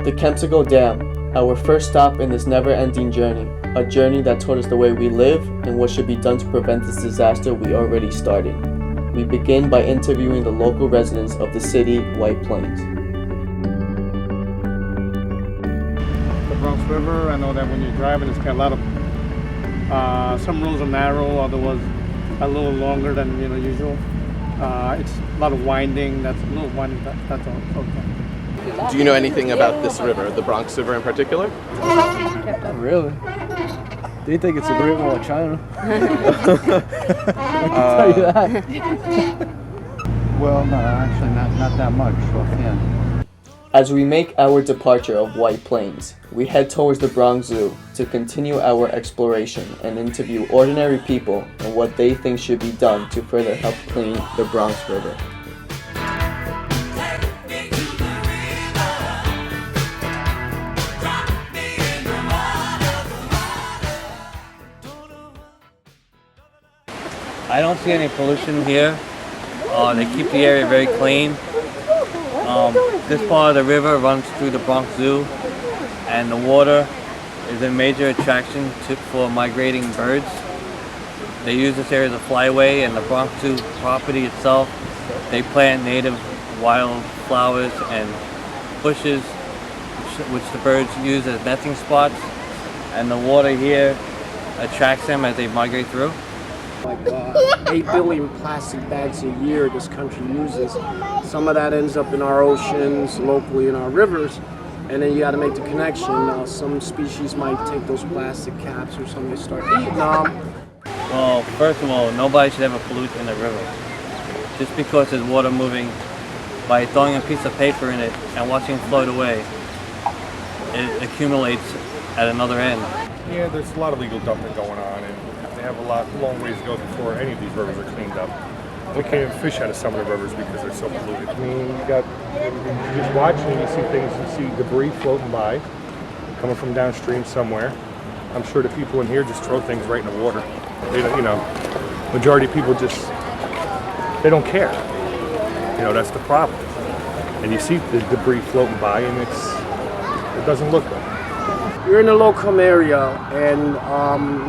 The Kemsigo Dam, our first stop in this never-ending journey, a journey that taught us the way we live and what should be done to prevent this disaster we already started. We begin by interviewing the local residents of the city, White Plains. The Bronx River, I know that when you're driving, it's got a lot of, some roads are narrow, other ones a little longer than usual. It's a lot of winding, that's all. Okay. Do you know anything about this river, the Bronx River in particular? Not really. They think it's a great wall of China. I can tell you that. Well, no, actually not that much offhand. As we make our departure of White Plains, we head towards the Bronx Zoo to continue our exploration and interview ordinary people and what they think should be done to further help clean the Bronx River. I don't see any pollution here. They keep the area very clean. This part of the river runs through the Bronx Zoo, and the water is a major attraction for migrating birds. They use this area as a flyway, and the Bronx Zoo property itself, they plant native wild flowers and bushes, which the birds use as nesting spots, and the water here attracts them as they migrate through. Like 8 billion plastic bags a year this country uses. Some of that ends up in our oceans, locally in our rivers, and then you got to make the connection. Some species might take those plastic caps or something, start eating them. Well, first of all, nobody should ever pollute in the river. Just because there's water moving, by throwing a piece of paper in it and watching it float away, it accumulates at another end. Yeah, there's a lot of illegal dumping going on, and they have a long ways to go before any of these rivers are cleaned up. We can't even fish out of some of the rivers because they're so polluted. I mean, you just watching and you see things, you see debris floating by, coming from downstream somewhere. I'm sure the people in here just throw things right in the water. They don't, majority of people they don't care. That's the problem. And you see the debris floating by, and it doesn't look good. You're in a low-income area, and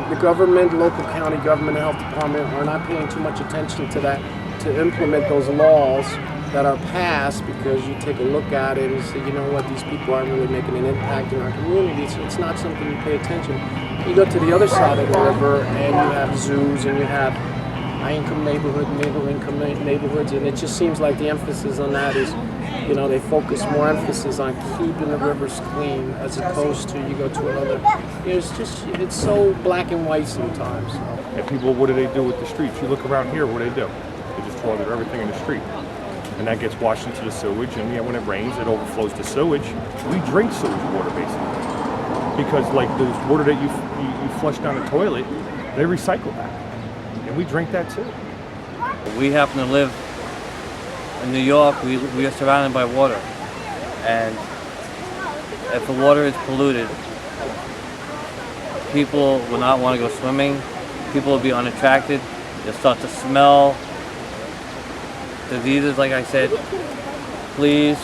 the government, local county government, health department are not paying too much attention to that, to implement those laws that are passed, because you take a look at it and say, you know what, these people aren't really making an impact in our communities. It's not something you pay attention. You go to the other side of the river, and you have zoos, and you have high-income neighborhoods, middle-income neighborhoods, and it just seems like the emphasis on that is, they focus more emphasis on keeping the rivers clean as opposed to you go to another. It's so black and white sometimes. And people, what do they do with the streets? You look around here, what do? They just throw everything in the street. And that gets washed into the sewage, and when it rains, it overflows to sewage. We drink sewage water, basically. Because like the water that you flush down the toilet, they recycle that. And we drink that too. We happen to live in New York. We are surrounded by water, and if the water is polluted, people will not want to go swimming. People will be unattracted. They'll start to smell diseases. Like I said, please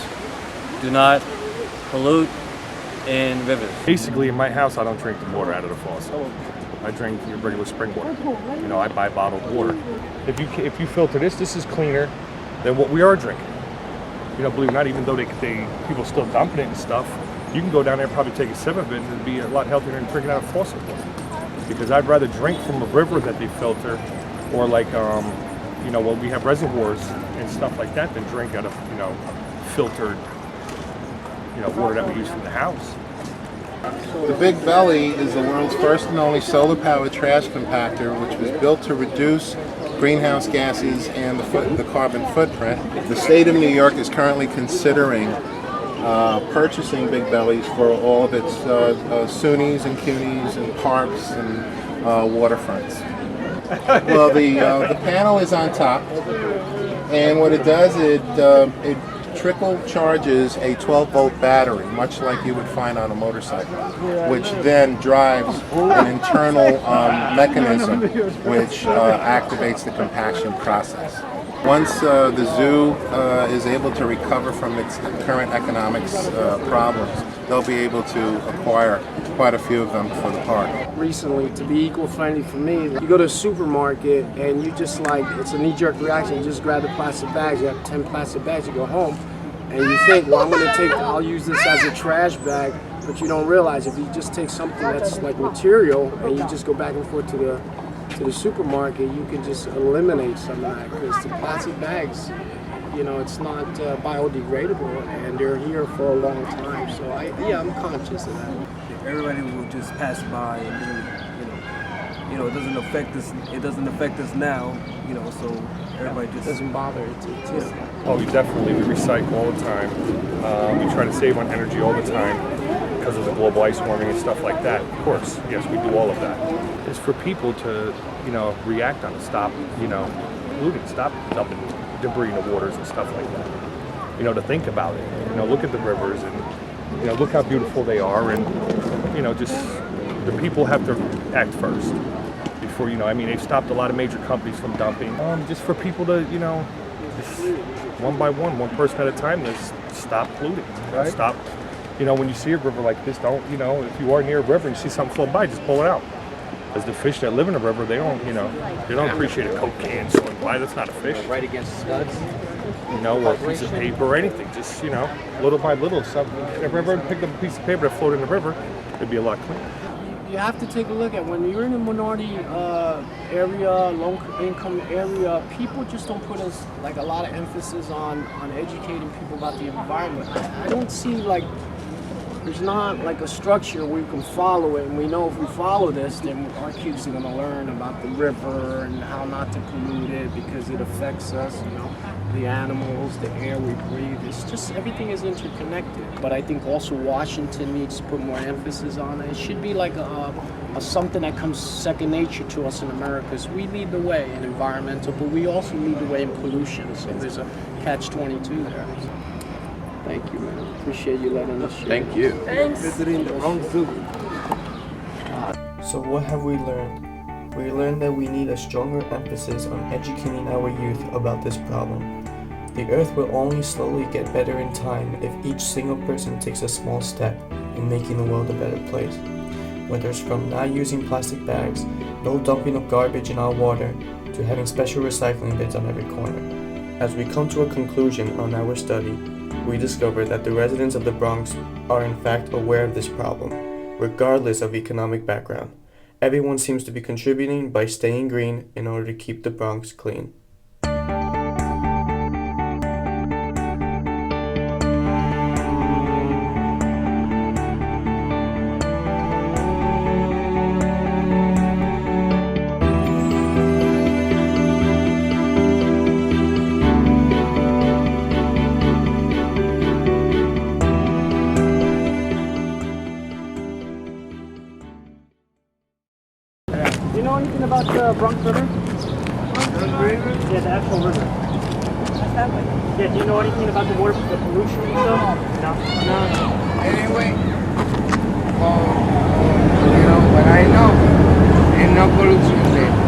do not pollute in rivers. Basically, in my house, I don't drink the water out of the faucet. I drink regular spring water. I buy bottled water. If you filter this is cleaner than what we are drinking. Believe it or not, even though people still dumping it and stuff, you can go down there and probably take a sip of it and it'd be a lot healthier than drinking out of faucet water. Because I'd rather drink from a river that they filter, or like, when we have reservoirs and stuff like that, than drink out of, filtered, water that we use from the house. The Big Belly is the world's first and only solar-powered trash compactor, which was built to reduce greenhouse gases and the carbon footprint. The state of New York is currently considering purchasing Big Bellies for all of its SUNYs and CUNYs and parks and waterfronts. Well, the panel is on top, and what it does, it trickle charges a 12-volt battery, much like you would find on a motorcycle, which then drives an internal mechanism which activates the compaction process. Once the zoo is able to recover from its current economics problems, they'll be able to acquire quite a few of them for the park. Recently, to be eco-friendly for me, you go to a supermarket and you just like, it's a knee-jerk reaction, you just grab the plastic bags, you have 10 plastic bags, you go home, and you think, well, I'll use this as a trash bag, but you don't realize if you just take something that's like material and you just go back and forth to the supermarket, you can just eliminate some of that, because the plastic bags, you know, it's not biodegradable, and they're here for a long time. So I'm conscious of that. Everybody will just pass by, and then, it doesn't affect us. It doesn't affect us now, So everybody just doesn't bother it too. Oh, we recycle all the time. We try to save on energy all the time because of the global ice warming and stuff like that. Of course, yes, we do all of that. It's for people to, react on it, stop, polluting, stop dumping debris in the waters and stuff like that. To think about it. Look at the rivers and, look how beautiful they are, and, just the people have to act first before, they've stopped a lot of major companies from dumping. Just for people to, just one by one person at a time, to stop polluting. Right. Stop, when you see a river like this, don't, if you are near a river and you see something float by, just pull it out. Because the fish that live in the river, they don't, they don't appreciate a Coke can swimming by. That's not a fish. right against studs. Or a piece of paper or anything. Just, little by little, something. If everyone picked up a piece of paper that floated in the river, it'd be a lot cleaner. You have to take a look at when you're in a minority area, low-income area, people just don't put a lot of emphasis on educating people about the environment. I don't see there's not a structure where you can follow it, and we know if we follow this, then our kids are going to learn about the river and how not to pollute it because it affects us, the animals, the air we breathe. It's just, everything is interconnected. But I think also Washington needs to put more emphasis on it. It should be a something that comes second nature to us in America, because we lead the way in environmental, but we also lead the way in pollution. So there's a catch-22 there. Thank you, man. Appreciate you letting us share. Thank you. Visiting the Bronx Zoo. So what have we learned? We learned that we need a stronger emphasis on educating our youth about this problem. The earth will only slowly get better in time if each single person takes a small step in making the world a better place. Whether it's from not using plastic bags, no dumping of garbage in our water, to having special recycling bins on every corner. As we come to a conclusion on our study, we discovered that the residents of the Bronx are in fact aware of this problem, regardless of economic background. Everyone seems to be contributing by staying green in order to keep the Bronx clean. Do you know anything about the Bronx River? Yeah, the actual river. What's that like? Yeah, do you know anything about the water, the pollution and stuff? No. Anyway, what I know, ain't no pollution there.